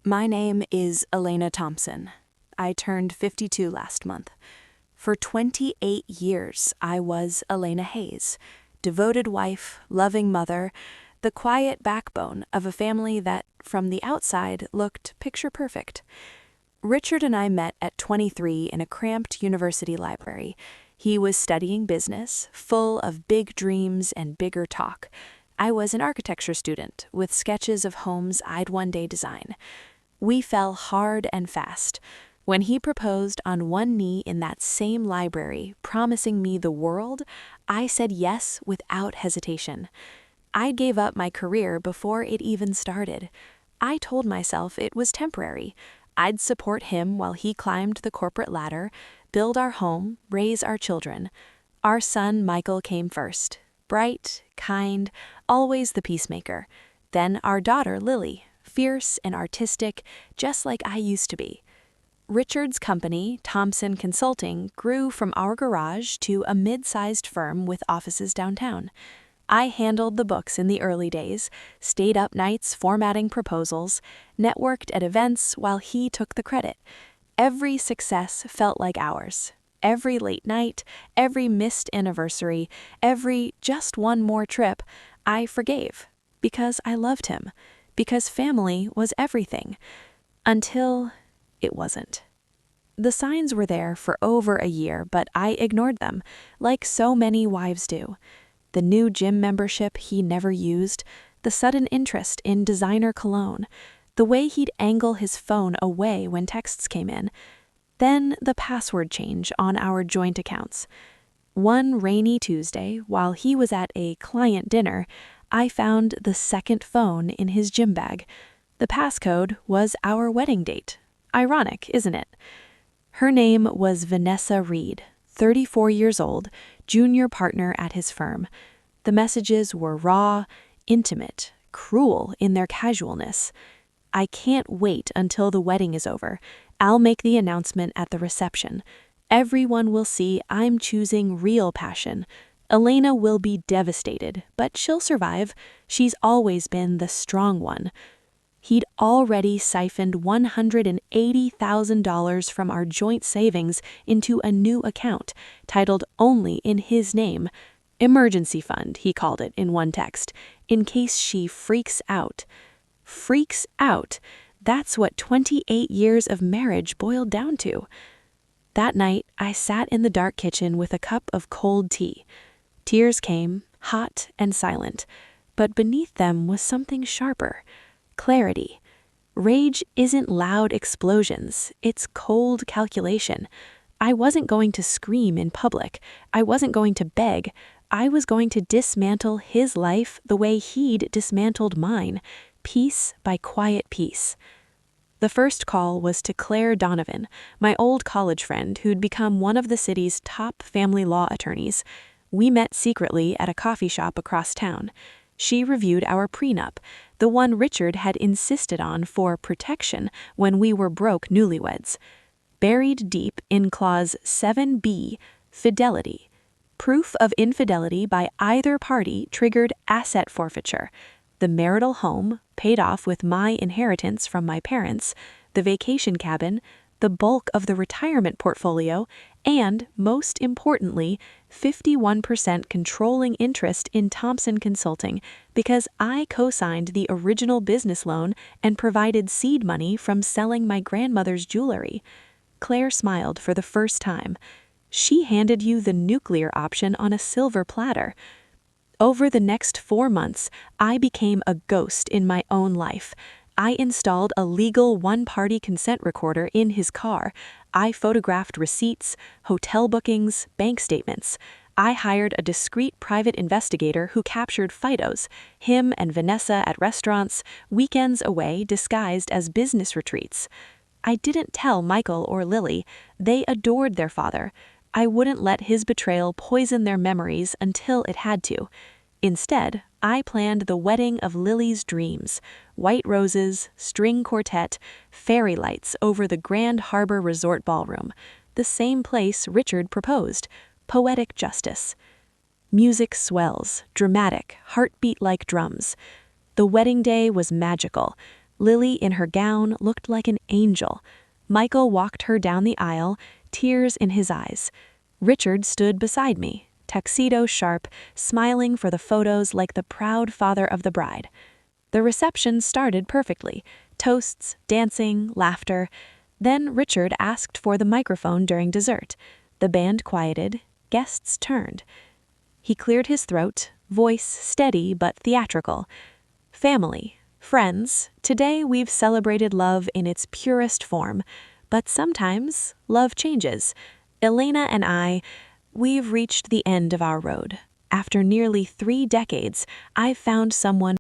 My name is Elena Thompson. I turned 52 last month. For 28 years, I was Elena Hayes, devoted wife, loving mother, the quiet backbone of a family that, from the outside, looked picture perfect. Richard and I met at 23 in a cramped university library. He was studying business, full of big dreams and bigger talk. I was an architecture student with sketches of homes I'd one day design. We fell hard and fast. When he proposed on one knee in that same library, promising me the world, I said yes without hesitation. I gave up my career before it even started. I told myself it was temporary. I'd support him while he climbed the corporate ladder, build our home, raise our children. Our son Michael came first. Bright, kind, always the peacemaker. Then our daughter Lily, fierce and artistic, just like I used to be. Richard's company, Thompson Consulting, grew from our garage to a mid-sized firm with offices downtown. I handled the books in the early days, stayed up nights formatting proposals, networked at events while he took the credit. Every success felt like ours. Every late night, every missed anniversary, every just one more trip, I forgave. Because I loved him. Because family was everything. Until it wasn't. The signs were there for over a year, but I ignored them, like so many wives do. The new gym membership he never used, the sudden interest in designer cologne, the way he'd angle his phone away when texts came in. Then the password change on our joint accounts. One rainy Tuesday, while he was at a client dinner, I found the second phone in his gym bag. The passcode was our wedding date. Ironic, isn't it? Her name was Vanessa Reed, 34 years old, junior partner at his firm. The messages were raw, intimate, cruel in their casualness. I can't wait until the wedding is over. I'll make the announcement at the reception. Everyone will see I'm choosing real passion. Elena will be devastated, but she'll survive. She's always been the strong one. He'd already siphoned $180,000 from our joint savings into a new account, titled only in his name. Emergency fund, he called it in one text, in case she freaks out. Freaks out. That's what 28 years of marriage boiled down to. That night, I sat in the dark kitchen with a cup of cold tea. Tears came, hot and silent, but beneath them was something sharper. Clarity. Rage isn't loud explosions, it's cold calculation. I wasn't going to scream in public. I wasn't going to beg. I was going to dismantle his life the way he'd dismantled mine, piece by quiet piece. The first call was to Claire Donovan, my old college friend who'd become one of the city's top family law attorneys. We met secretly at a coffee shop across town. She reviewed our prenup, the one Richard had insisted on for protection when we were broke newlyweds. Buried deep in Clause 7B, fidelity. Proof of infidelity by either party triggered asset forfeiture. The marital home, paid off with my inheritance from my parents, the vacation cabin, the bulk of the retirement portfolio, and, most importantly, 51% controlling interest in Thompson Consulting because I co-signed the original business loan and provided seed money from selling my grandmother's jewelry. Claire smiled for the first time. She handed you the nuclear option on a silver platter. Over the next 4 months, I became a ghost in my own life. I installed a legal one-party consent recorder in his car. I photographed receipts, hotel bookings, bank statements. I hired a discreet private investigator who captured photos, him and Vanessa at restaurants, weekends away disguised as business retreats. I didn't tell Michael or Lily. They adored their father. I wouldn't let his betrayal poison their memories until it had to. Instead, I planned the wedding of Lily's dreams. White roses, string quartet, fairy lights over the Grand Harbor Resort Ballroom. The same place Richard proposed. Poetic justice. Music swells, dramatic, heartbeat-like drums. The wedding day was magical. Lily, in her gown, looked like an angel. Michael walked her down the aisle, tears in his eyes. Richard stood beside me, tuxedo sharp, smiling for the photos like the proud father of the bride. The reception started perfectly. Toasts, dancing, laughter. Then Richard asked for the microphone during dessert. The band quieted. Guests turned. He cleared his throat, voice steady but theatrical. Family, friends, today we've celebrated love in its purest form. But sometimes love changes. Elena and I, we've reached the end of our road. After nearly 3 decades, I've found someone